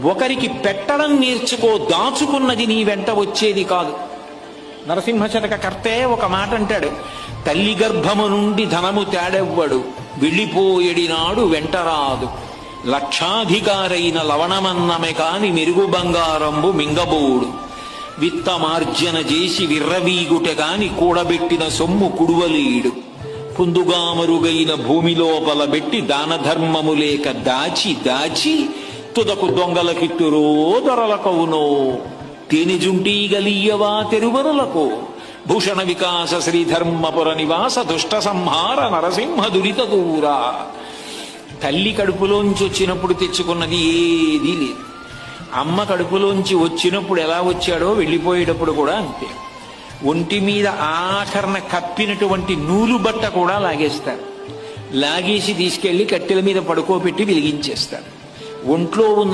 ఒకరికి పెట్టడం నేర్చుకో, దాచుకున్నది నీ వెంట వచ్చేది కాదు. నరసింహశతక కర్తే ఒక మాట అంటాడు, తల్లి గర్భము నుండి ధనము తేడెవ్వడు, వెళ్ళిపోయేడినాడు వెంటరాదు. లక్షాధికారైన లవణమన్నమే కాని మెరుగు బంగారంబు మింగబోడు. విత్తమార్జన చేసి విర్రవీగుట కాని కూడబెట్టిన సొమ్ము కుడువలేడు. పుందుగామరుగైన భూమి లోపల పెట్టి దాన ధర్మము లేక దాచి దాచి తుదకు దొంగలకిత్తురో దొరలకవునో. తేనెజుంటీగలీయవా తెరువరులకు, భూషణ వికాస శ్రీధర్మపుర నివాస దుష్ట సంహార నరసింహ దురిత దూరా. తల్లి కడుపులోంచి వచ్చినప్పుడు తెచ్చుకున్నది ఏదీ లేదు. అమ్మ కడుపులోంచి వచ్చినప్పుడు ఎలా వచ్చాడో వెళ్ళిపోయేటప్పుడు కూడా అంతే. ఒంటి మీద ఆఖరణ కప్పినటువంటి నూలు బట్ట కూడా లాగేస్తారు. లాగేసి తీసుకెళ్లి కట్టెల మీద పడుకోబెట్టి వెలిగించేస్తారు. ఒంట్లో ఉన్న